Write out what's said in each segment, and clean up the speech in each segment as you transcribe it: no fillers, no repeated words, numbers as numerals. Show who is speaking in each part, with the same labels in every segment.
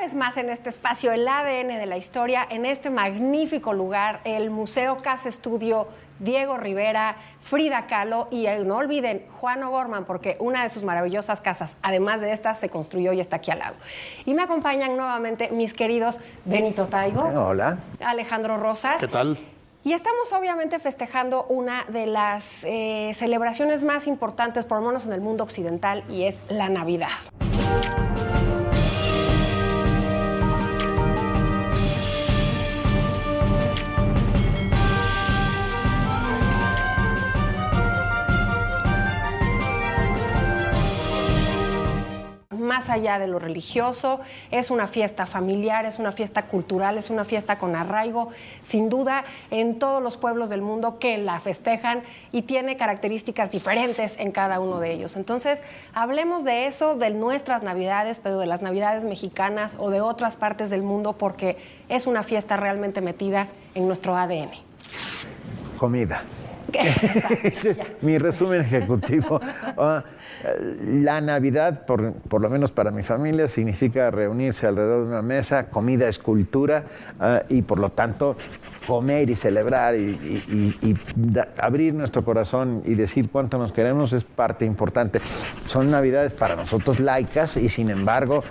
Speaker 1: vez más en este espacio, el ADN de la historia, en este magnífico lugar, el Museo Casa Estudio Diego Rivera, Frida Kahlo y no olviden Juan O'Gorman, porque una de sus maravillosas casas, además de esta, se construyó y está aquí al lado. Y me acompañan nuevamente mis queridos Benito Taibo.
Speaker 2: Hola.
Speaker 1: Alejandro Rosas.
Speaker 3: ¿Qué tal?
Speaker 1: Y estamos obviamente festejando una de las celebraciones más importantes, por lo menos en el mundo occidental, y es la Navidad. Más allá de lo religioso, es una fiesta familiar, es una fiesta cultural, es una fiesta con arraigo, sin duda, en todos los pueblos del mundo que la festejan y tiene características diferentes en cada uno de ellos. Entonces, hablemos de eso, de nuestras Navidades, pero de las Navidades mexicanas o de otras partes del mundo, porque es una fiesta realmente metida en nuestro ADN.
Speaker 2: Comida. Ese es mi resumen ejecutivo. La Navidad, por lo menos para mi familia, significa reunirse alrededor de una mesa, comida es cultura y por lo tanto comer y celebrar y abrir nuestro corazón y decir cuánto nos queremos es parte importante. Son Navidades para nosotros laicas y sin embargo,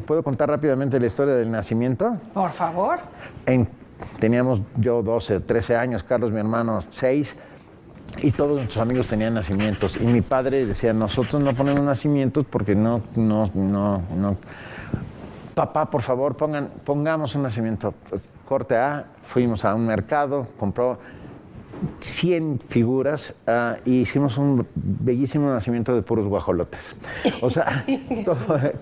Speaker 2: ¿puedo contar rápidamente la historia del nacimiento?
Speaker 1: Por favor.
Speaker 2: Teníamos yo 12, 13 años, Carlos, mi hermano, 6, y todos nuestros amigos tenían nacimientos. Y mi padre decía, nosotros no ponemos nacimientos porque no. Papá, por favor, pongamos un nacimiento. Corte A, fuimos a un mercado, compró 100 figuras y hicimos un bellísimo nacimiento de puros guajolotes. O sea,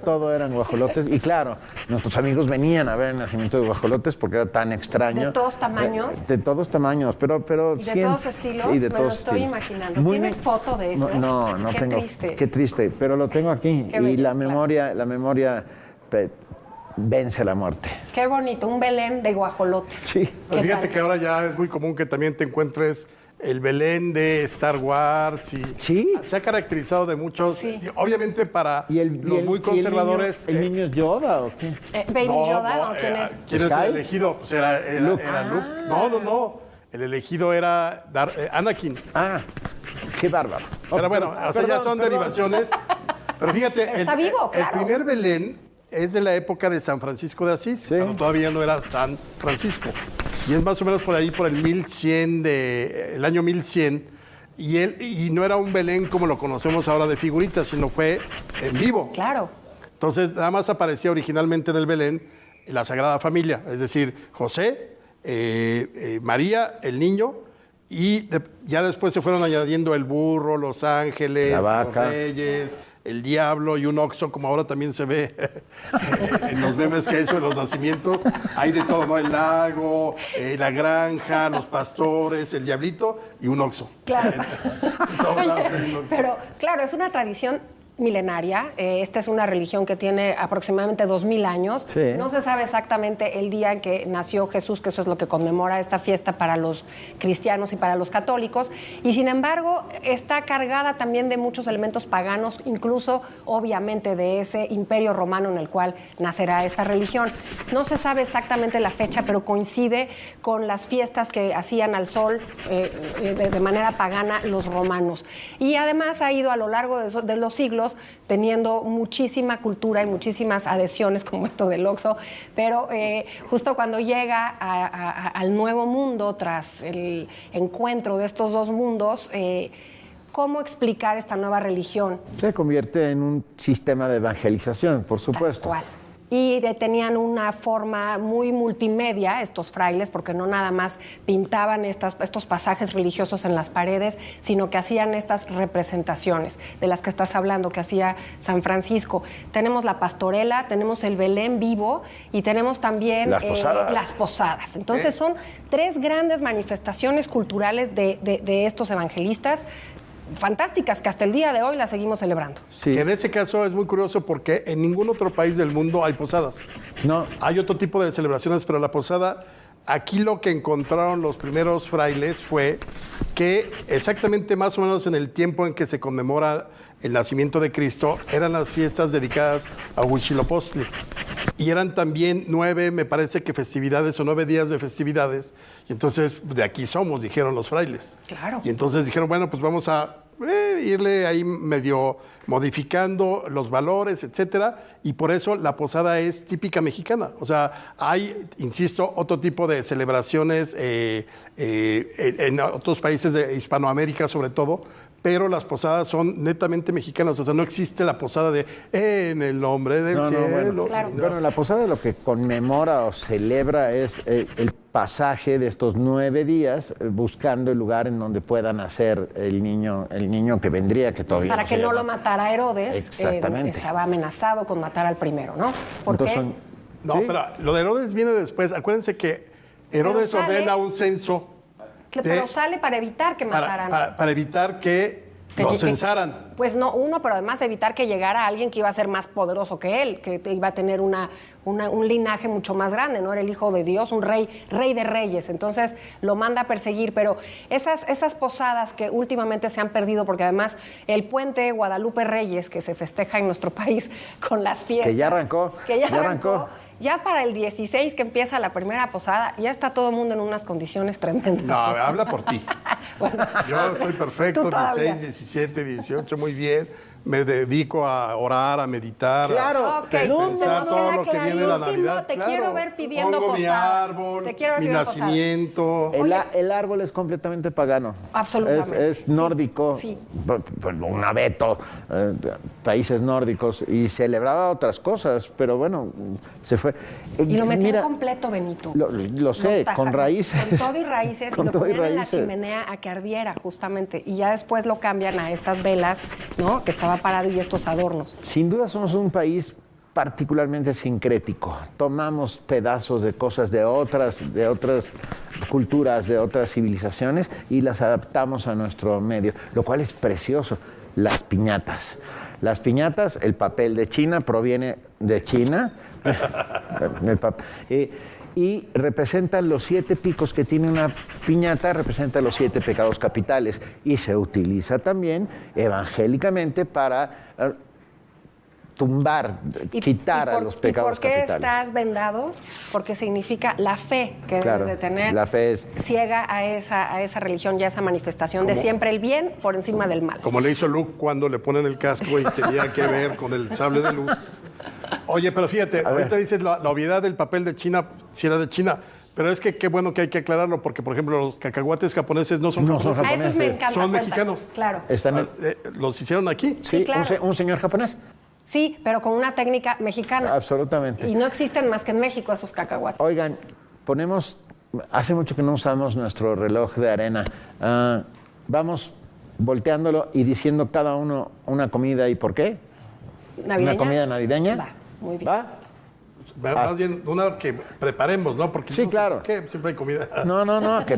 Speaker 2: todo eran guajolotes. Y claro, nuestros amigos venían a ver el nacimiento de guajolotes porque era tan extraño.
Speaker 1: ¿De todos tamaños?
Speaker 2: De todos tamaños, pero
Speaker 1: ¿De todos estilos?
Speaker 2: Sí, de
Speaker 1: me
Speaker 2: todos
Speaker 1: lo estoy
Speaker 2: estilos.
Speaker 1: imaginando. ¿Tienes foto de eso?
Speaker 2: No
Speaker 1: Qué
Speaker 2: tengo.
Speaker 1: Triste.
Speaker 2: Qué triste, pero lo tengo aquí.
Speaker 1: Qué
Speaker 2: y
Speaker 1: bello,
Speaker 2: la memoria vence la muerte.
Speaker 1: Qué bonito, un Belén de guajolotes.
Speaker 2: Sí.
Speaker 3: Pero fíjate que ahora ya es muy común que también te encuentres el Belén de Star Wars. Y
Speaker 2: sí.
Speaker 3: Se ha caracterizado de muchos.
Speaker 1: Sí.
Speaker 3: Y obviamente para los muy conservadores.
Speaker 2: ¿El niño es Yoda o qué?
Speaker 1: ¿Baby Yoda o quién es?
Speaker 3: ¿Quién es el elegido? Pues era Luke. No. El elegido era Anakin.
Speaker 2: Qué bárbaro.
Speaker 3: Pero bueno, o sea, ya son derivaciones. Pero fíjate,
Speaker 1: Está vivo, claro.
Speaker 3: El primer Belén es de la época de San Francisco de Asís, cuando todavía no era San Francisco. Y es más o menos por ahí, por el 1100, el año 1100. Y no era un Belén como lo conocemos ahora de figuritas, sino fue en vivo.
Speaker 1: Claro.
Speaker 3: Entonces, nada más aparecía originalmente en el Belén la Sagrada Familia, es decir, José, María, el niño, y ya después se fueron añadiendo el burro, los ángeles,
Speaker 2: la vaca,
Speaker 3: los reyes, el diablo y un oxo, como ahora también se ve en los memes que hizo en los nacimientos. Hay de todo, ¿no? El lago, la granja, los pastores, el diablito y un oxo.
Speaker 1: Claro. Pero, claro, es una tradición milenaria. Esta es una religión que tiene aproximadamente 2000 años.
Speaker 2: Sí.
Speaker 1: No se sabe exactamente el día en que nació Jesús, que eso es lo que conmemora esta fiesta para los cristianos y para los católicos. Y sin embargo, está cargada también de muchos elementos paganos, incluso obviamente de ese imperio romano en el cual nacerá esta religión. No se sabe exactamente la fecha, pero coincide con las fiestas que hacían al sol de manera pagana los romanos. Y además ha ido a lo largo de los siglos teniendo muchísima cultura y muchísimas adhesiones como esto del Oxxo, pero justo cuando llega al nuevo mundo tras el encuentro de estos dos mundos, ¿cómo explicar esta nueva religión?
Speaker 2: Se convierte en un sistema de evangelización, por supuesto.
Speaker 1: Tal cual. Y tenían una forma muy multimedia, estos frailes, porque no nada más pintaban estos pasajes religiosos en las paredes, sino que hacían estas representaciones de las que estás hablando, que hacía San Francisco. Tenemos la pastorela, tenemos el Belén vivo y tenemos también las posadas. Entonces son tres grandes manifestaciones culturales de estos evangelistas, fantásticas, que hasta el día de hoy las seguimos celebrando.
Speaker 3: Sí. Que en ese caso es muy curioso porque en ningún otro país del mundo hay posadas.
Speaker 2: No.
Speaker 3: Hay otro tipo de celebraciones, pero la posada, aquí lo que encontraron los primeros frailes fue que exactamente más o menos en el tiempo en que se conmemora el nacimiento de Cristo, eran las fiestas dedicadas a Huitzilopochtli. Y eran también 9, me parece que festividades o 9 días de festividades. Y entonces, de aquí somos, dijeron los frailes.
Speaker 1: Claro.
Speaker 3: Y entonces dijeron, bueno, pues vamos a irle ahí medio modificando los valores, etcétera. Y por eso la posada es típica mexicana. O sea, hay, insisto, otro tipo de celebraciones en otros países de Hispanoamérica, sobre todo, pero las posadas son netamente mexicanas. O sea, no existe la posada de en el nombre del cielo.
Speaker 2: Bueno,
Speaker 1: Claro.
Speaker 2: bueno, la posada lo que conmemora o celebra es el pasaje de estos 9 días buscando el lugar en donde pueda nacer el niño que vendría, que todavía
Speaker 1: Para
Speaker 2: no
Speaker 1: que
Speaker 2: se
Speaker 1: no
Speaker 2: llama.
Speaker 1: lo matara Herodes,
Speaker 2: Exactamente.
Speaker 1: estaba amenazado con matar al primero, ¿no? ¿Por qué?
Speaker 2: Entonces,
Speaker 3: No,
Speaker 2: ¿sí?
Speaker 3: pero lo de Herodes viene después. Acuérdense que Herodes
Speaker 1: Pero sale-
Speaker 3: ordena un censo
Speaker 1: Pero sale para evitar que mataran.
Speaker 3: para evitar que lo censaran.
Speaker 1: Pues no, pero además evitar que llegara alguien que iba a ser más poderoso que él, que iba a tener un linaje mucho más grande, ¿no? Era el hijo de Dios, un rey de reyes. Entonces lo manda a perseguir. Pero esas posadas que últimamente se han perdido, porque además el puente Guadalupe Reyes, que se festeja en nuestro país con las fiestas.
Speaker 2: Que ya arrancó.
Speaker 1: Que ya arrancó. Ya para el 16 que empieza la primera posada, ya está todo el mundo en unas condiciones tremendas.
Speaker 3: No, habla por ti.
Speaker 1: Bueno,
Speaker 3: Yo estoy perfecto,
Speaker 1: tú todavía.
Speaker 3: 16, 17, 18, muy bien. Me dedico a orar, a meditar,
Speaker 2: Claro.
Speaker 1: Ok,
Speaker 3: pensar
Speaker 1: nos
Speaker 3: todo
Speaker 1: queda
Speaker 3: lo que viene de la
Speaker 1: clarísimo.
Speaker 3: Navidad.
Speaker 1: Te
Speaker 3: Claro.
Speaker 1: quiero ver pidiendo
Speaker 3: Pongo mi
Speaker 1: posada.
Speaker 3: árbol,
Speaker 1: Te quiero ver
Speaker 3: mi
Speaker 1: pidiendo posada.
Speaker 3: nacimiento.
Speaker 2: El árbol es completamente pagano.
Speaker 1: Absolutamente.
Speaker 2: Es nórdico,
Speaker 1: Sí.
Speaker 2: un abeto, países nórdicos, y celebraba otras cosas, pero bueno, se fue.
Speaker 1: Y lo metían
Speaker 2: Mira,
Speaker 1: completo, Benito.
Speaker 2: Lo sé,
Speaker 1: taja-
Speaker 2: con raíces.
Speaker 1: Con todo y raíces.
Speaker 2: Con
Speaker 1: y lo
Speaker 2: todo y
Speaker 1: ponían en la
Speaker 2: raíces.
Speaker 1: chimenea a que ardiera, justamente. Y ya después lo cambian a estas velas, ¿no? Que estaba parado y estos adornos.
Speaker 2: Sin duda somos un país particularmente sincrético. Tomamos pedazos de cosas de otras culturas, de otras civilizaciones y las adaptamos a nuestro medio, lo cual es precioso. Las piñatas. Las piñatas, el papel de China proviene de China. Y representan los 7 picos que tiene una piñata, representa los 7 pecados capitales. Y se utiliza también evangélicamente para tumbar, quitar a los pecados
Speaker 1: ¿Y por qué
Speaker 2: capitales.
Speaker 1: estás vendado? Porque significa la fe que
Speaker 2: Claro,
Speaker 1: debes de tener.
Speaker 2: la fe es-
Speaker 1: ciega a esa religión y a esa manifestación de siempre el bien por encima del mal.
Speaker 3: Como le hizo Luke cuando le ponen el casco y tenía que ver con el sable de luz. Oye, pero fíjate, ahorita dices la obviedad del papel de China, si era de China, pero es que qué bueno que hay que aclararlo, porque por ejemplo los cacahuates japoneses no son
Speaker 2: No son
Speaker 3: japoneses.
Speaker 1: A esos me
Speaker 2: japoneses.
Speaker 1: encanta.
Speaker 3: Son
Speaker 1: cuenta.
Speaker 3: mexicanos.
Speaker 1: Claro.
Speaker 2: Están
Speaker 3: ¿Los hicieron aquí?
Speaker 2: sí,
Speaker 1: claro.
Speaker 2: un señor japonés.
Speaker 1: Sí, pero con una técnica mexicana.
Speaker 2: Absolutamente.
Speaker 1: Y no existen más que en México esos cacahuates.
Speaker 2: Oigan, hace mucho que no usamos nuestro reloj de arena. Vamos volteándolo y diciendo cada uno una comida y por qué.
Speaker 1: ¿Navideña?
Speaker 2: Una comida navideña.
Speaker 1: Va, muy bien.
Speaker 2: ¿Va?
Speaker 3: Más bien una que preparemos, ¿no? Porque
Speaker 2: Sí,
Speaker 3: no sé
Speaker 2: claro.
Speaker 3: por qué siempre hay comida.
Speaker 2: No, que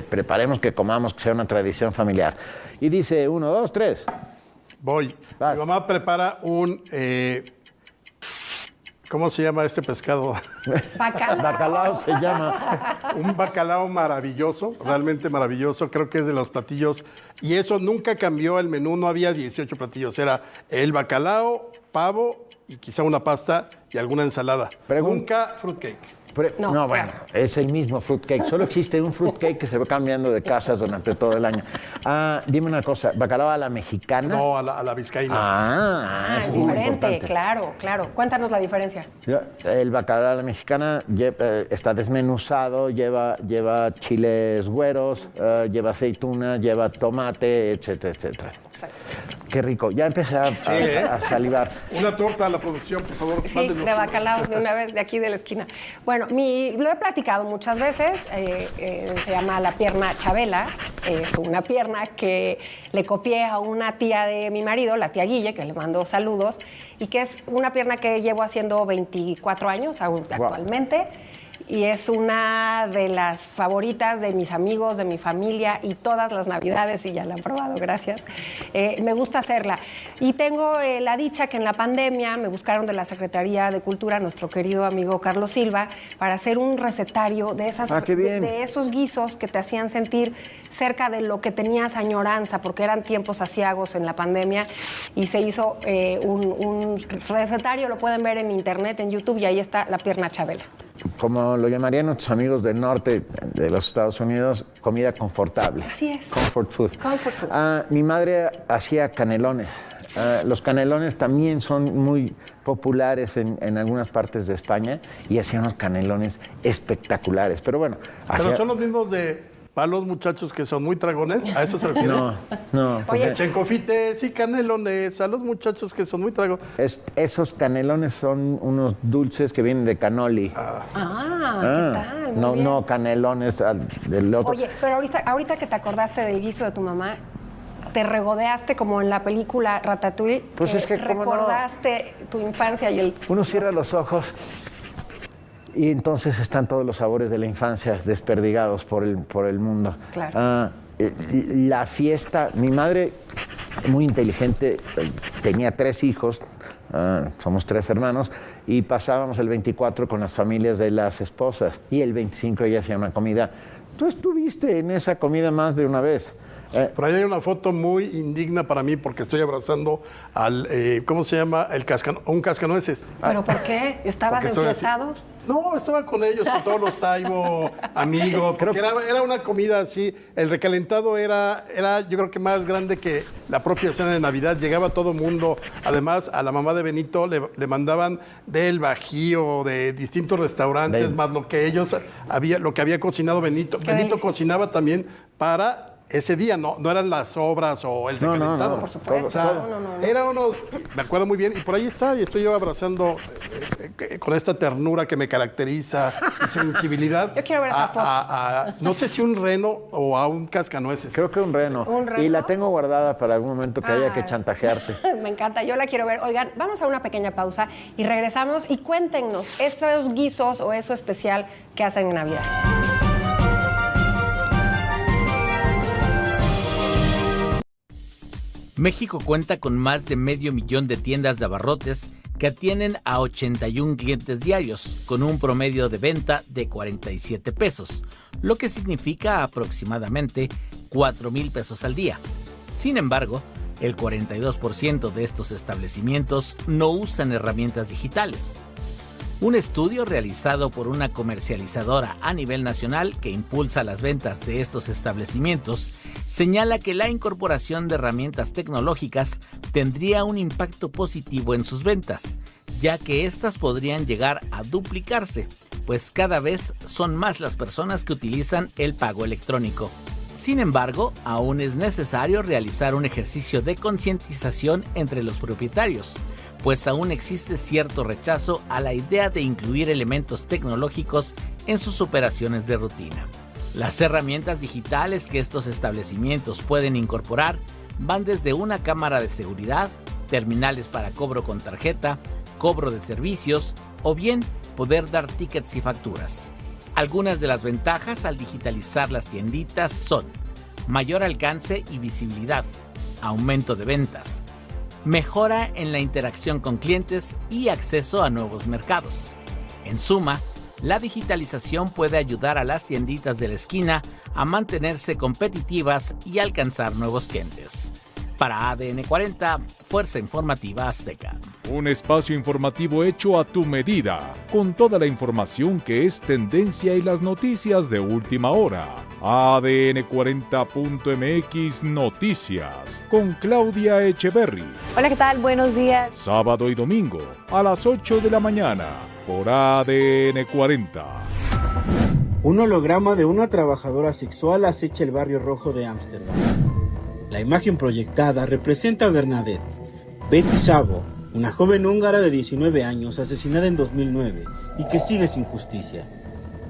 Speaker 2: preparemos, que comamos, que sea una tradición familiar. Y dice 1, 2, 3.
Speaker 3: Voy.
Speaker 2: Vas.
Speaker 3: Mi mamá prepara un... ¿cómo se llama este pescado?
Speaker 1: Bacalao.
Speaker 2: Bacalao se llama.
Speaker 3: Un bacalao maravilloso, realmente maravilloso. Creo que es de los platillos. Y eso nunca cambió el menú, no había 18 platillos. Era el bacalao, pavo y quizá una pasta y alguna ensalada. Nunca fruitcake.
Speaker 1: No,
Speaker 2: No, bueno,
Speaker 1: claro.
Speaker 2: es el mismo fruitcake. Solo existe un fruitcake que se va cambiando de casas durante todo el año. Dime una cosa, ¿bacalao a la mexicana?
Speaker 3: No, a la vizcaína.
Speaker 1: Es
Speaker 2: eso muy
Speaker 1: diferente,
Speaker 2: importante.
Speaker 1: claro. Cuéntanos la diferencia.
Speaker 2: El bacalao a la mexicana está desmenuzado, lleva chiles güeros, lleva aceituna, lleva tomate, etcétera, etcétera.
Speaker 1: Exacto.
Speaker 2: Qué rico. Ya empecé a salivar.
Speaker 3: Una torta a la producción, por favor.
Speaker 1: Sí,
Speaker 3: mándenos.
Speaker 1: de bacalao, de una vez, de aquí de la esquina. Bueno, lo he platicado muchas veces, se llama la pierna Chabela, es una pierna que le copié a una tía de mi marido, la tía Guille, que le mando saludos, y que es una pierna que llevo haciendo 24 años actualmente. Y es una de las favoritas de mis amigos, de mi familia y todas las navidades, y ya la han probado, gracias. Me gusta hacerla. Y tengo la dicha que en la pandemia me buscaron de la Secretaría de Cultura nuestro querido amigo Carlos Silva para hacer un recetario de de esos guisos que te hacían sentir cerca de lo que tenías añoranza, porque eran tiempos aciagos en la pandemia, y se hizo un recetario, lo pueden ver en internet, en YouTube, y ahí está la pierna Chabela. Como
Speaker 2: lo llamarían nuestros amigos del norte de los Estados Unidos, comida confortable.
Speaker 1: Así es.
Speaker 2: Comfort food.
Speaker 1: Comfort food.
Speaker 2: Mi madre hacía canelones. Los canelones también son muy populares en algunas partes de España y hacían unos canelones espectaculares. Pero bueno.
Speaker 3: Pero son los mismos para los muchachos que son muy tragones, ¿a eso se refiere?
Speaker 2: No.
Speaker 3: Oye, chencofites y canelones, a los muchachos que son muy tragones.
Speaker 2: Esos canelones son unos dulces que vienen de canoli.
Speaker 1: ¿Qué tal?
Speaker 2: No canelones del otro.
Speaker 1: Oye, pero ahorita que te acordaste del guiso de tu mamá, te regodeaste como en la película Ratatouille.
Speaker 2: Pues es que
Speaker 1: recordaste tu infancia y el...
Speaker 2: Uno cierra los ojos y entonces están todos los sabores de la infancia desperdigados por el mundo.
Speaker 1: Claro.
Speaker 2: La fiesta, mi madre, muy inteligente, tenía 3 hijos, somos 3 hermanos, y pasábamos el 24 con las familias de las esposas, y el 25 ella hacía una comida. Tú estuviste en esa comida más de una vez.
Speaker 3: Por ahí hay una foto muy indigna para mí porque estoy abrazando al, ¿cómo se llama? Un cascanueces.
Speaker 1: ¿Pero por qué? ¿Estabas enfrentado?
Speaker 3: No, estaba con ellos, con todos los Taibo, amigos, porque era una comida así. El recalentado era yo creo que más grande que la propia cena de Navidad. Llegaba todo mundo. Además, a la mamá de Benito le mandaban del Bajío, de distintos restaurantes, más lo que había cocinado Benito. Benito cocinaba también para ese día, no eran las obras o el recalentado.
Speaker 1: No, por supuesto.
Speaker 3: O sea, eran unos, me acuerdo muy bien, y por ahí está, y estoy yo abrazando con esta ternura que me caracteriza, y sensibilidad.
Speaker 1: Yo quiero ver esa foto.
Speaker 3: No sé si un reno o a un cascanueces.
Speaker 2: Creo que un reno.
Speaker 1: ¿Un reno?
Speaker 2: Y la tengo guardada para algún momento que haya que chantajearte.
Speaker 1: Me encanta, yo la quiero ver. Oigan, vamos a una pequeña pausa y regresamos y cuéntenos esos guisos o eso especial que hacen en Navidad.
Speaker 4: México cuenta con más de 500,000 de tiendas de abarrotes que atienden a 81 clientes diarios, con un promedio de venta de 47 pesos, lo que significa aproximadamente 4,000 pesos al día. Sin embargo, el 42% de estos establecimientos no usan herramientas digitales. Un estudio realizado por una comercializadora a nivel nacional que impulsa las ventas de estos establecimientos señala que la incorporación de herramientas tecnológicas tendría un impacto positivo en sus ventas, ya que éstas podrían llegar a duplicarse, pues cada vez son más las personas que utilizan el pago electrónico. Sin embargo, aún es necesario realizar un ejercicio de concientización entre los propietarios, pues aún existe cierto rechazo a la idea de incluir elementos tecnológicos en sus operaciones de rutina. Las herramientas digitales que estos establecimientos pueden incorporar van desde una cámara de seguridad, terminales para cobro con tarjeta, cobro de servicios o bien poder dar tickets y facturas. Algunas de las ventajas al digitalizar las tienditas son mayor alcance y visibilidad, aumento de ventas, mejora en la interacción con clientes y acceso a nuevos mercados. En suma, la digitalización puede ayudar a las tienditas de la esquina a mantenerse competitivas y alcanzar nuevos clientes. Para ADN 40, Fuerza Informativa Azteca.
Speaker 5: Un espacio informativo hecho a tu medida, con toda la información que es tendencia y las noticias de última hora. ADN 40.mx Noticias, con Claudia Echeverry.
Speaker 6: Hola, ¿qué tal? Buenos días.
Speaker 5: Sábado y domingo, a las 8 de la mañana, por ADN 40.
Speaker 7: Un holograma de una trabajadora sexual acecha el barrio rojo de Ámsterdam. La imagen proyectada representa a Bernadette, Betty Szabo, una joven húngara de 19 años asesinada en 2009 y que sigue sin justicia.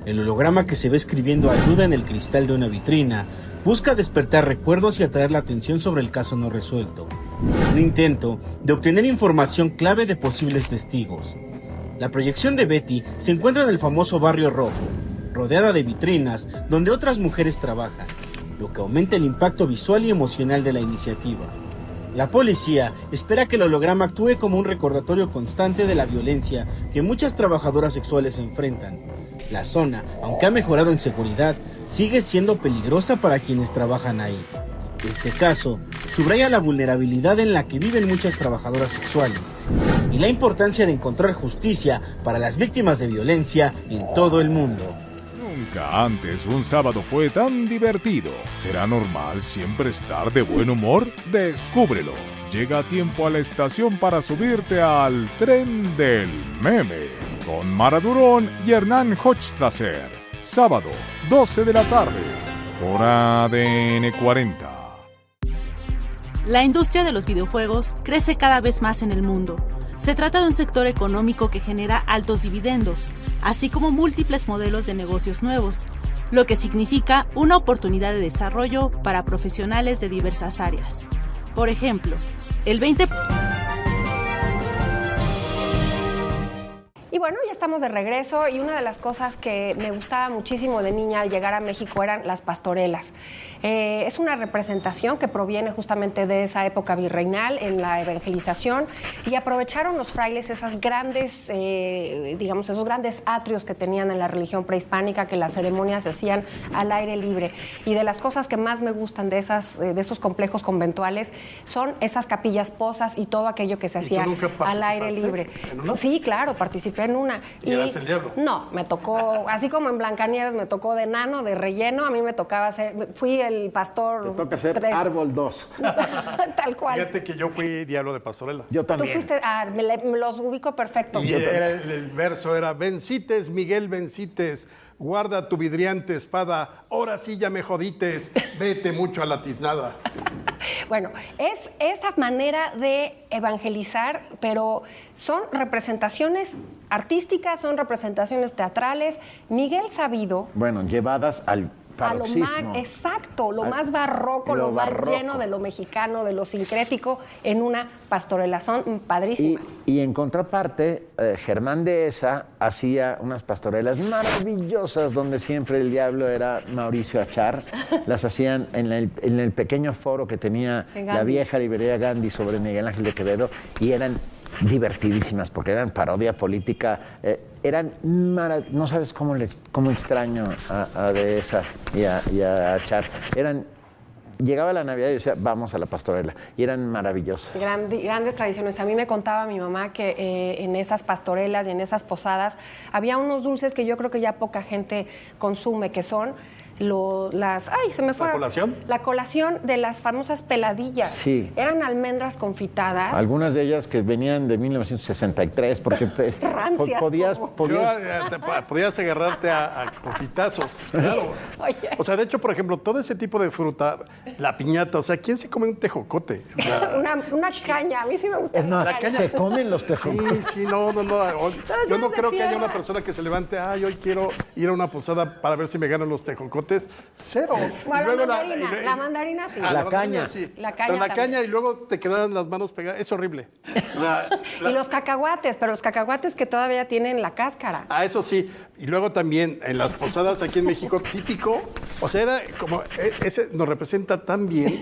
Speaker 7: El holograma que se ve escribiendo ayuda en el cristal de una vitrina busca despertar recuerdos y atraer la atención sobre el caso no resuelto. Un intento de obtener información clave de posibles testigos. La proyección de Betty se encuentra en el famoso barrio rojo, rodeada de vitrinas donde otras mujeres trabajan, lo que aumenta el impacto visual y emocional de la iniciativa. La policía espera que el holograma actúe como un recordatorio constante de la violencia que muchas trabajadoras sexuales enfrentan. La zona, aunque ha mejorado en seguridad, sigue siendo peligrosa para quienes trabajan ahí. Este caso subraya la vulnerabilidad en la que viven muchas trabajadoras sexuales y la importancia de encontrar justicia para las víctimas de violencia en todo el mundo.
Speaker 5: Nunca antes un sábado fue tan divertido. ¿Será normal siempre estar de buen humor? Descúbrelo. Llega a tiempo a la estación para subirte al tren del meme. Con Mara Durón y Hernán Hochstrasser. Sábado, 12 de la tarde. Por ADN 40.
Speaker 6: La industria de los videojuegos crece cada vez más en el mundo. Se trata de un sector económico que genera altos dividendos, así como múltiples modelos de negocios nuevos, lo que significa una oportunidad de desarrollo para profesionales de diversas áreas. Por ejemplo, el 20%...
Speaker 1: Y bueno, ya estamos de regreso y una de las cosas que me gustaba muchísimo de niña al llegar a México eran las pastorelas. Es una representación que proviene justamente de esa época virreinal en la evangelización y aprovecharon los frailes esas grandes, esos grandes atrios que tenían en la religión prehispánica, que las ceremonias se hacían al aire libre. Y de las cosas que más me gustan de esos complejos conventuales son esas capillas posas y todo aquello que se hacía al aire libre. Sí, claro, participé en una.
Speaker 3: ¿Y eras el diablo?
Speaker 1: No, me tocó, así como en Blancanieves me tocó de nano, de relleno, a mí me tocaba fui el pastor.
Speaker 2: Te toca ser árbol 2.
Speaker 1: Tal cual.
Speaker 3: Fíjate que yo fui diablo de pastorela.
Speaker 2: Yo también.
Speaker 1: Tú fuiste, me los ubico perfecto.
Speaker 3: Y el verso era, vencites, Miguel, vencites, guarda tu vidriante espada, ahora sí ya me jodites, vete mucho a la tiznada.
Speaker 1: Bueno, es esa manera de evangelizar, pero son representaciones artísticas, son representaciones teatrales. Miguel Sabido...
Speaker 2: Bueno, llevadas al paroxismo.
Speaker 1: Lo más barroco, lo más lleno de lo mexicano, de lo sincrético, en una pastorela. Son padrísimas.
Speaker 2: Y en contraparte, Germán Dehesa hacía unas pastorelas maravillosas donde siempre el diablo era Mauricio Achar. Las hacían en el pequeño foro que tenía la vieja librería Gandhi sobre Miguel Ángel de Quevedo y eran divertidísimas porque eran parodia política, no sabes cómo extraño a Dehesa y a Achar. Llegaba la Navidad y decía, vamos a la pastorela. Y eran maravillosas.
Speaker 1: Grandes tradiciones. A mí me contaba mi mamá que en esas pastorelas y en esas posadas había unos dulces que yo creo que ya poca gente consume, que son se me fue.
Speaker 3: ¿La colación?
Speaker 1: La colación de las famosas peladillas.
Speaker 2: Sí.
Speaker 1: Eran almendras confitadas.
Speaker 2: Algunas de ellas que venían de 1963, porque
Speaker 1: Rancias,
Speaker 3: podías agarrarte a cojitazos. Claro.
Speaker 1: Oye.
Speaker 3: O sea, de hecho, por ejemplo, todo ese tipo de fruta, la piñata, o sea, ¿quién se come un tejocote? O sea,
Speaker 1: una caña, a mí sí me gusta.
Speaker 2: Es más, se comen los tejocotes.
Speaker 3: Sí, no. Yo no creo que haya una persona que se levante, hoy quiero ir a una posada para ver si me ganan los tejocotes. Cero.
Speaker 1: Bueno, la mandarina sí.
Speaker 2: La caña.
Speaker 3: Sí.
Speaker 1: La caña
Speaker 3: Pero la
Speaker 1: también.
Speaker 3: caña y luego te quedan las manos pegadas. Es horrible.
Speaker 1: Y los cacahuates, pero los cacahuates que todavía tienen la cáscara.
Speaker 3: Eso sí. Y luego también en las posadas aquí en México, típico, o sea, era como, ese nos representa tan bien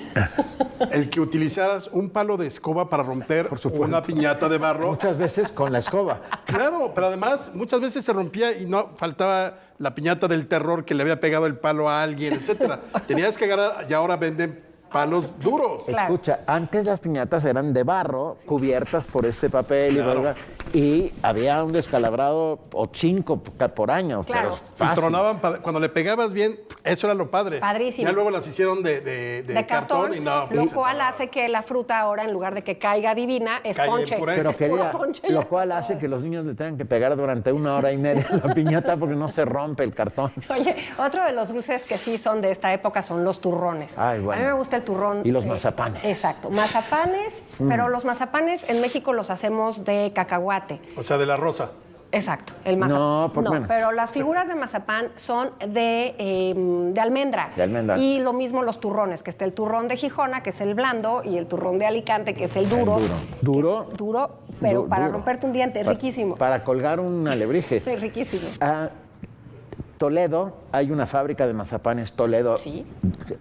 Speaker 3: el que utilizaras un palo de escoba para romper una piñata de barro.
Speaker 2: Muchas veces con la escoba.
Speaker 3: Claro, pero además muchas veces se rompía y no faltaba la piñata del terror que le había pegado el palo a alguien, etcétera. Tenías que agarrar y ahora venden palos duros.
Speaker 1: Claro.
Speaker 2: Escucha, antes las piñatas eran de barro, cubiertas por este papel y había un descalabrado o 5 por año.
Speaker 1: Claro.
Speaker 2: Pero
Speaker 3: Y tronaban, cuando le pegabas bien, eso era lo padre.
Speaker 1: Padrísimo.
Speaker 3: Ya luego las hicieron de cartón y no.
Speaker 1: Lo cual hace que la fruta ahora, en lugar de que caiga divina, es
Speaker 3: Caiga en
Speaker 1: ponche.
Speaker 3: puré.
Speaker 2: Pero
Speaker 1: Es puro ponche y
Speaker 2: lo
Speaker 1: ya
Speaker 2: cual
Speaker 1: está.
Speaker 2: hace que los niños le tengan que pegar durante 1 hora y media a la piñata porque no se rompe el cartón.
Speaker 1: Oye, otro de los dulces que sí son de esta época son los turrones.
Speaker 2: Ay, bueno.
Speaker 1: A mí me gusta el turrón.
Speaker 2: Y los mazapanes.
Speaker 1: Exacto, mazapanes, pero los mazapanes en México los hacemos de cacahuate.
Speaker 3: O sea, de la rosa.
Speaker 1: Exacto, el mazapán.
Speaker 2: No, bueno.
Speaker 1: Pero las figuras de mazapán son de almendra.
Speaker 2: De almendra.
Speaker 1: Y lo mismo los turrones, que está el turrón de Gijona, que es el blando, y el turrón de Alicante, que es el duro.
Speaker 2: Duro.
Speaker 1: Duro, pero para
Speaker 2: duro.
Speaker 1: romperte un diente, riquísimo.
Speaker 2: Para colgar un alebrije.
Speaker 1: Sí, riquísimo.
Speaker 2: Toledo, hay una fábrica de mazapanes Toledo.
Speaker 1: Sí.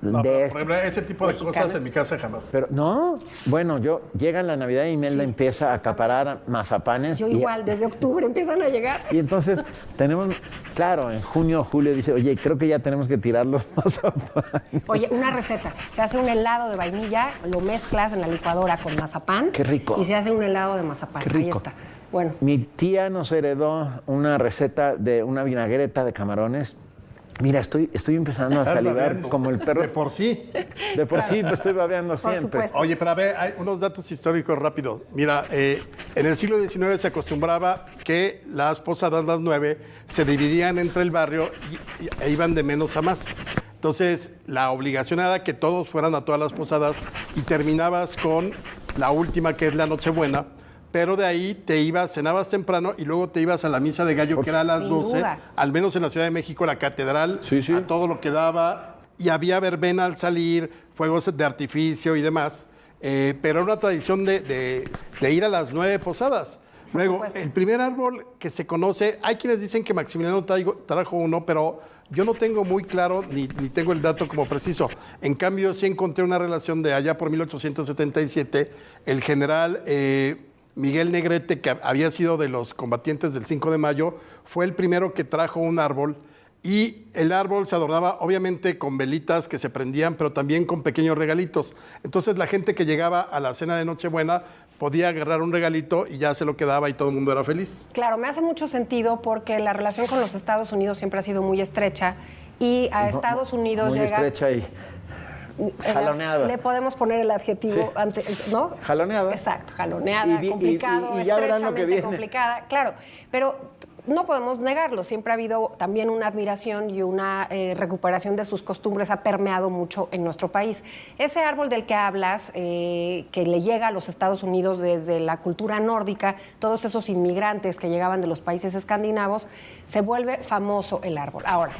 Speaker 3: No, por ejemplo, ese tipo de cosas en mi casa jamás.
Speaker 2: Pero no, bueno, llega la Navidad y Imelda empieza a acaparar mazapanes.
Speaker 1: Yo igual, desde octubre empiezan a llegar.
Speaker 2: Y entonces tenemos, claro, en junio, julio dice, oye, creo que ya tenemos que tirar los mazapanes.
Speaker 1: Oye, una receta. Se hace un helado de vainilla, lo mezclas en la licuadora con mazapán.
Speaker 2: Qué rico.
Speaker 1: Y se hace un helado de mazapán.
Speaker 2: Qué rico.
Speaker 1: Ahí está. Bueno.
Speaker 2: Mi tía nos heredó una receta de una vinagreta de camarones. Mira, estoy empezando a salivar como el perro.
Speaker 3: De por sí.
Speaker 2: De por sí, me estoy babeando siempre.
Speaker 1: Supuesto.
Speaker 3: Oye, pero a ver, hay unos datos históricos rápidos. Mira, en el siglo XIX se acostumbraba que las posadas, las 9, se dividían entre el barrio e iban de menos a más. Entonces, la obligación era que todos fueran a todas las posadas y terminabas con la última, que es la Nochebuena. Pero de ahí te ibas, cenabas temprano y luego te ibas a la misa de gallo, que era a las
Speaker 1: Sin
Speaker 3: 12,
Speaker 1: duda.
Speaker 3: al menos en la Ciudad de México, la catedral,
Speaker 2: Sí, sí.
Speaker 3: a todo lo que daba, y había verbena al salir, fuegos de artificio y demás, pero era una tradición de ir a las 9 posadas. Luego,
Speaker 1: supuesto.
Speaker 3: el primer árbol que se conoce, hay quienes dicen que Maximiliano trajo uno, pero yo no tengo muy claro, ni tengo el dato como preciso. En cambio, sí encontré una relación de allá por 1877, el general Miguel Negrete, que había sido de los combatientes del 5 de mayo, fue el primero que trajo un árbol, y el árbol se adornaba obviamente con velitas que se prendían, pero también con pequeños regalitos. Entonces la gente que llegaba a la cena de Nochebuena podía agarrar un regalito y ya se lo quedaba y todo el mundo era feliz.
Speaker 1: Claro, me hace mucho sentido porque la relación con los Estados Unidos siempre ha sido muy estrecha y a Estados Unidos
Speaker 2: muy
Speaker 1: llega...
Speaker 2: estrecha y jaloneada.
Speaker 1: Le podemos poner el adjetivo
Speaker 2: Sí.
Speaker 1: antes, ¿no?
Speaker 2: Jaloneada.
Speaker 1: Exacto, jaloneada, complicado,
Speaker 2: y ya verán lo que
Speaker 1: estrechamente
Speaker 2: viene.
Speaker 1: complicada. Claro, pero no podemos negarlo. Siempre ha habido también una admiración y una recuperación de sus costumbres, ha permeado mucho en nuestro país. Ese árbol del que hablas, que le llega a los Estados Unidos desde la cultura nórdica, todos esos inmigrantes que llegaban de los países escandinavos, se vuelve famoso el árbol. Ahora,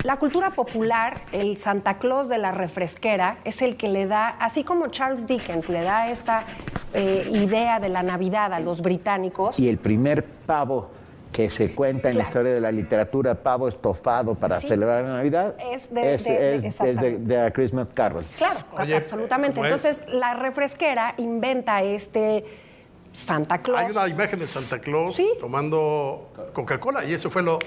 Speaker 1: la cultura popular, el Santa Claus de la refresquera, es el que le da, así como Charles Dickens le da esta idea de la Navidad a los británicos.
Speaker 2: Y el primer pavo que se cuenta en la historia de la literatura, pavo estofado para celebrar la Navidad,
Speaker 1: es
Speaker 2: de A Christmas Carol.
Speaker 1: Claro,
Speaker 3: Oye,
Speaker 1: absolutamente.
Speaker 3: pues,
Speaker 1: Entonces, la refresquera inventa este Santa Claus.
Speaker 3: Hay una imagen de Santa Claus
Speaker 1: Sí.
Speaker 3: tomando Coca-Cola y eso fue lo...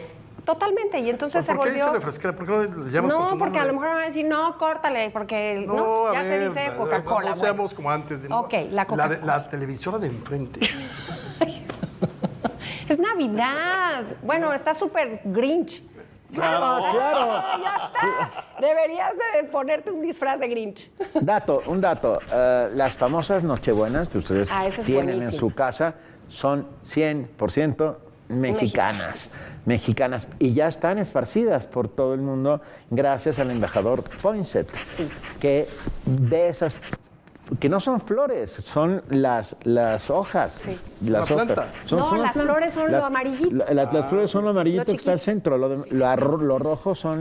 Speaker 1: Totalmente, y entonces se
Speaker 3: ¿Por qué
Speaker 1: volvió...
Speaker 3: dice refresquera? ¿Por qué no le llamas por
Speaker 1: No,
Speaker 3: su
Speaker 1: porque a
Speaker 3: nombre?
Speaker 1: lo mejor van a decir, no, córtale, porque no,
Speaker 3: a
Speaker 1: ya
Speaker 3: ver,
Speaker 1: se dice Coca-Cola.
Speaker 3: No seamos como antes. ¿no?
Speaker 1: Ok, la Coca-Cola.
Speaker 3: La televisora de enfrente.
Speaker 1: Es Navidad. Bueno, está súper Grinch.
Speaker 2: Claro.
Speaker 1: Ya está. Deberías de ponerte un disfraz de Grinch.
Speaker 2: Un dato. Las famosas Nochebuenas que ustedes
Speaker 1: Ese es
Speaker 2: tienen en
Speaker 1: buenísimo.
Speaker 2: su casa son 100% mexicanas y ya están esparcidas por todo el mundo gracias al embajador Poinsett, que de esas que no son flores, son las hojas.
Speaker 1: Sí.
Speaker 2: Las
Speaker 3: La
Speaker 2: hojas.
Speaker 3: planta.
Speaker 1: No, las flores son lo amarillito.
Speaker 2: Las flores son lo amarillito
Speaker 1: Lo
Speaker 2: que está al centro, lo rojo son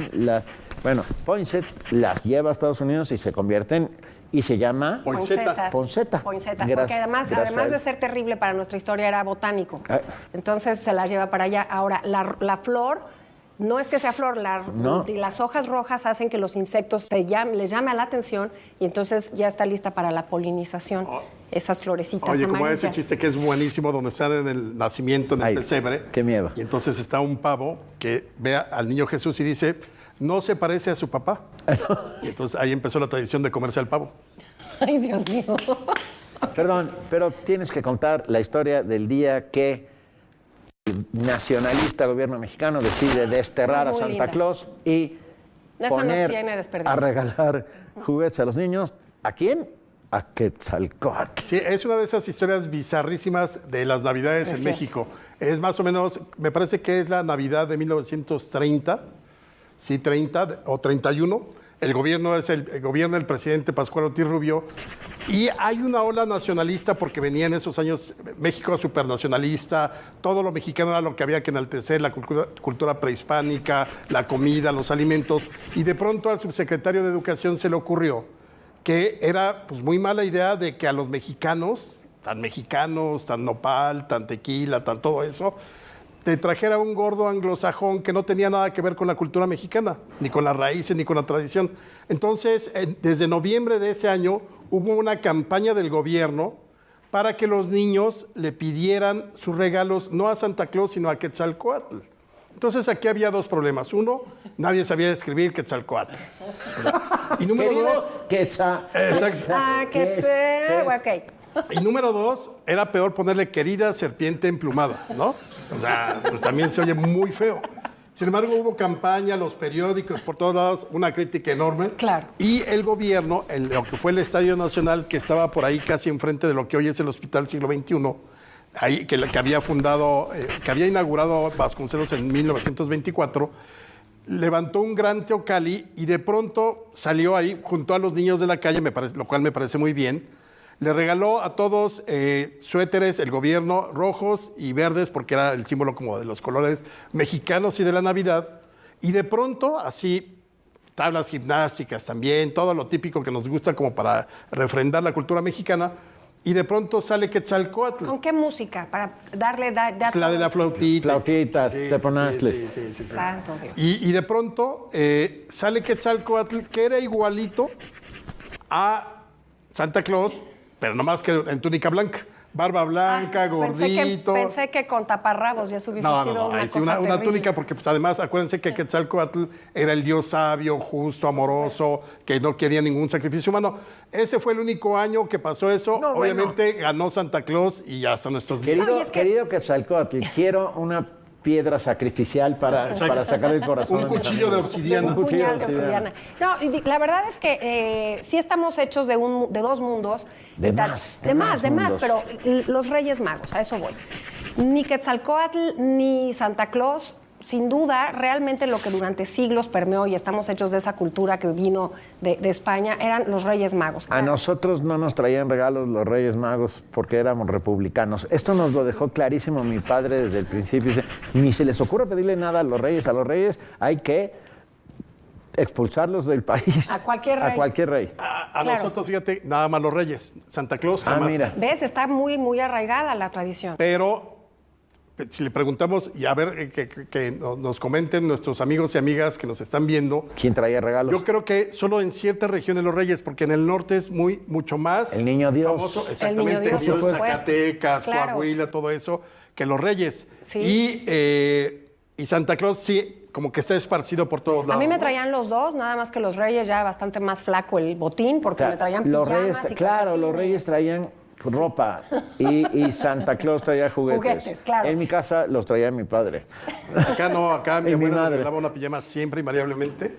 Speaker 2: Bueno, Poinsett las lleva a Estados Unidos y se convierten y se llama
Speaker 3: Poinsettia.
Speaker 2: Poinsettia.
Speaker 1: Poinsettia,
Speaker 2: Gracias-
Speaker 1: porque además
Speaker 2: gracias a
Speaker 1: de
Speaker 2: él.
Speaker 1: ser terrible para nuestra historia, era botánico.
Speaker 2: Ah.
Speaker 1: Entonces se las lleva para allá. Ahora, la flor, no es que sea flor,
Speaker 2: No.
Speaker 1: las hojas rojas hacen que los insectos les llame la atención y entonces ya está lista para la polinización. Esas florecitas
Speaker 3: Oye, como
Speaker 1: amarillas.
Speaker 3: ese chiste que es buenísimo, donde están en el nacimiento, en el
Speaker 2: Ay,
Speaker 3: pesebre.
Speaker 2: qué miedo.
Speaker 3: Y entonces está un pavo que ve al niño Jesús y dice, no se parece a su papá. Y entonces ahí empezó la tradición de comerse al pavo.
Speaker 1: Ay, Dios mío.
Speaker 2: Perdón, pero tienes que contar la historia del día que el nacionalista gobierno mexicano decide desterrar
Speaker 1: Es
Speaker 2: a
Speaker 1: muy
Speaker 2: Santa
Speaker 1: linda.
Speaker 2: Claus y
Speaker 1: Esa no
Speaker 2: poner
Speaker 1: tiene desperdicio.
Speaker 2: a regalar juguetes a los niños. ¿A quién? A Quetzalcóatl.
Speaker 3: Sí, es una de esas historias bizarrísimas de las Navidades
Speaker 1: Así
Speaker 3: en
Speaker 1: es.
Speaker 3: México. Es más o menos, me parece que es la Navidad de 1930, sí, 30 o 31. El gobierno gobierna el presidente Pascual Ortiz Rubio y hay una ola nacionalista porque venía en esos años México supernacionalista, todo lo mexicano era lo que había que enaltecer, la cultura prehispánica, la comida, los alimentos, y de pronto al subsecretario de Educación se le ocurrió que era pues muy mala idea de que a los mexicanos, tan nopal, tan tequila, tan todo eso, te trajera un gordo anglosajón que no tenía nada que ver con la cultura mexicana, ni con las raíces, ni con la tradición. Entonces, desde noviembre de ese año, hubo una campaña del gobierno para que los niños le pidieran sus regalos no a Santa Claus, sino a Quetzalcóatl. Entonces, aquí había dos problemas. Uno, nadie sabía escribir Quetzalcóatl. Y número dos... Exacto.
Speaker 1: Ok.
Speaker 3: Y número dos, era peor ponerle querida serpiente emplumada, ¿no? O sea, pues también se oye muy feo. Sin embargo, hubo campaña, los periódicos, por todos lados, una crítica enorme.
Speaker 1: Claro.
Speaker 3: Y el gobierno, lo que fue el Estadio Nacional, que estaba por ahí casi enfrente de lo que hoy es el Hospital Siglo XXI, ahí, que había fundado, que había inaugurado Vasconcelos en 1924, levantó un gran teocalli y de pronto salió ahí, junto a los niños de la calle, lo cual me parece muy bien. Le regaló a todos suéteres, el gobierno, rojos y verdes, porque era el símbolo como de los colores mexicanos y de la Navidad. Y de pronto, así, tablas gimnásticas también, todo lo típico que nos gusta como para refrendar la cultura mexicana. Y de pronto sale Quetzalcóatl.
Speaker 1: ¿Con qué música? Para darle...
Speaker 3: La de la flautita.
Speaker 2: Flautitas, teponazles.
Speaker 3: Sí.
Speaker 1: Santo Dios.
Speaker 3: Y de pronto sale Quetzalcóatl, que era igualito a Santa Claus, pero nomás que en túnica blanca. Barba blanca, gordito.
Speaker 1: Pensé que con taparrabos ya hubiese sido una cosa
Speaker 3: una túnica, porque pues, además acuérdense que Quetzalcóatl era el dios sabio, justo, amoroso, que no quería ningún sacrificio humano. Ese fue el único año que pasó eso.
Speaker 2: No,
Speaker 3: obviamente ganó Santa Claus y ya hasta nuestros días.
Speaker 2: Querido Quetzalcóatl, quiero una piedra sacrificial para sacar el corazón.
Speaker 3: Un cuchillo de obsidiana.
Speaker 1: Un puñal de obsidiana. No, y la verdad es que sí estamos hechos de dos mundos.
Speaker 2: De más,
Speaker 1: pero los Reyes Magos, a eso voy. Ni Quetzalcóatl ni Santa Claus, sin duda, realmente lo que durante siglos permeó, y estamos hechos de esa cultura que vino de España, eran los Reyes Magos.
Speaker 2: A nosotros no nos traían regalos los Reyes Magos porque éramos republicanos. Esto nos lo dejó clarísimo mi padre desde el principio. Dice, ni se les ocurre pedirle nada a los Reyes. A los Reyes hay que expulsarlos del país.
Speaker 1: A cualquier rey.
Speaker 2: A cualquier rey.
Speaker 3: A nosotros, fíjate, nada más los Reyes. Santa Claus jamás.
Speaker 2: Mira.
Speaker 1: ¿Ves? Está muy, muy arraigada la tradición.
Speaker 3: Pero si le preguntamos, y a ver que nos comenten nuestros amigos y amigas que nos están viendo.
Speaker 2: ¿Quién traía regalos?
Speaker 3: Yo creo que solo en ciertas regiones los Reyes, porque en el norte es mucho más
Speaker 2: el Niño Dios.
Speaker 3: famoso. Exactamente,
Speaker 1: el Niño Dios,
Speaker 3: de Zacatecas,
Speaker 1: claro.
Speaker 3: Coahuila, todo eso, que los Reyes.
Speaker 1: Sí.
Speaker 3: Y Santa Claus sí, como que está esparcido por todos lados.
Speaker 1: A mí me traían los dos, nada más que los Reyes ya bastante más flaco el botín, porque me traían
Speaker 2: los
Speaker 1: pijamas
Speaker 2: Reyes,
Speaker 1: y
Speaker 2: claro,
Speaker 1: calcetines.
Speaker 2: los Reyes traían ropa y Santa Claus traía juguetes.
Speaker 1: Juguetes, claro.
Speaker 2: En mi casa los traía mi padre.
Speaker 3: Acá no, acá mi
Speaker 2: Y mi
Speaker 3: abuela
Speaker 2: madre.
Speaker 3: me regalaba una pijama siempre, invariablemente.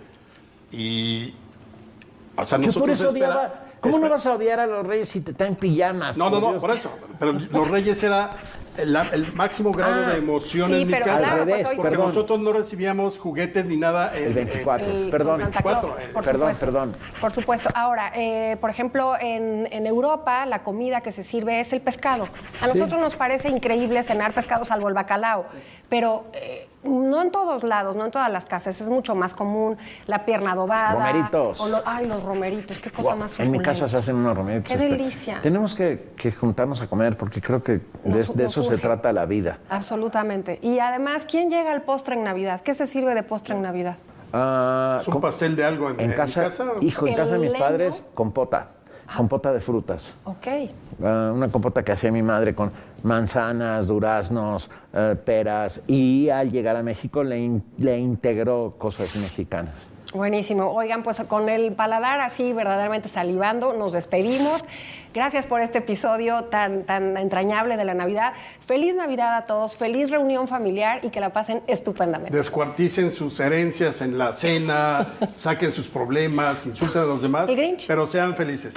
Speaker 3: Y, o sea,
Speaker 2: Yo por
Speaker 3: nosotros
Speaker 2: eso odiaba. ¿Cómo no vas a odiar a los Reyes si te traen pijamas?
Speaker 3: No,
Speaker 2: Dios?
Speaker 3: por eso. Pero los Reyes era el máximo grado de emoción
Speaker 1: sí,
Speaker 3: en mi
Speaker 1: pero
Speaker 3: casa.
Speaker 2: al revés,
Speaker 3: porque
Speaker 2: perdón.
Speaker 3: nosotros no recibíamos juguetes ni nada.
Speaker 2: El 24, perdón.
Speaker 1: Con Santa Claus,
Speaker 3: 24,
Speaker 1: por
Speaker 2: perdón,
Speaker 1: supuesto.
Speaker 2: perdón.
Speaker 1: Por supuesto. Ahora, por ejemplo, en Europa la comida que se sirve es el pescado. A nosotros nos parece increíble cenar pescado, salvo el bacalao, pero no en todos lados, no en todas las casas. Es mucho más común la pierna adobada.
Speaker 2: Romeritos.
Speaker 1: Ay, los romeritos, qué cosa más
Speaker 2: En mi
Speaker 1: suculenta.
Speaker 2: casa se hacen unos romeritos.
Speaker 1: Qué delicia.
Speaker 2: Tenemos que juntarnos a comer porque creo que de eso se
Speaker 1: urge.
Speaker 2: trata la vida.
Speaker 1: Absolutamente. Y además, ¿quién llega al postre en Navidad? ¿Qué se sirve de postre en Navidad?
Speaker 3: Es un pastel de algo en
Speaker 2: casa,
Speaker 3: mi casa.
Speaker 2: hijo, en casa de mis
Speaker 1: leño.
Speaker 2: padres, compota de frutas.
Speaker 1: Ok.
Speaker 2: Una compota que hacía mi madre con manzanas, duraznos, peras, y al llegar a México le integró cosas mexicanas.
Speaker 1: Buenísimo. Oigan, pues con el paladar así verdaderamente salivando, nos despedimos. Gracias por este episodio tan entrañable de la Navidad. Feliz Navidad a todos, feliz reunión familiar y que la pasen estupendamente.
Speaker 3: Descuarticen sus herencias en la cena, saquen sus problemas, insulten a los demás,
Speaker 1: El Grinch.
Speaker 3: pero sean felices.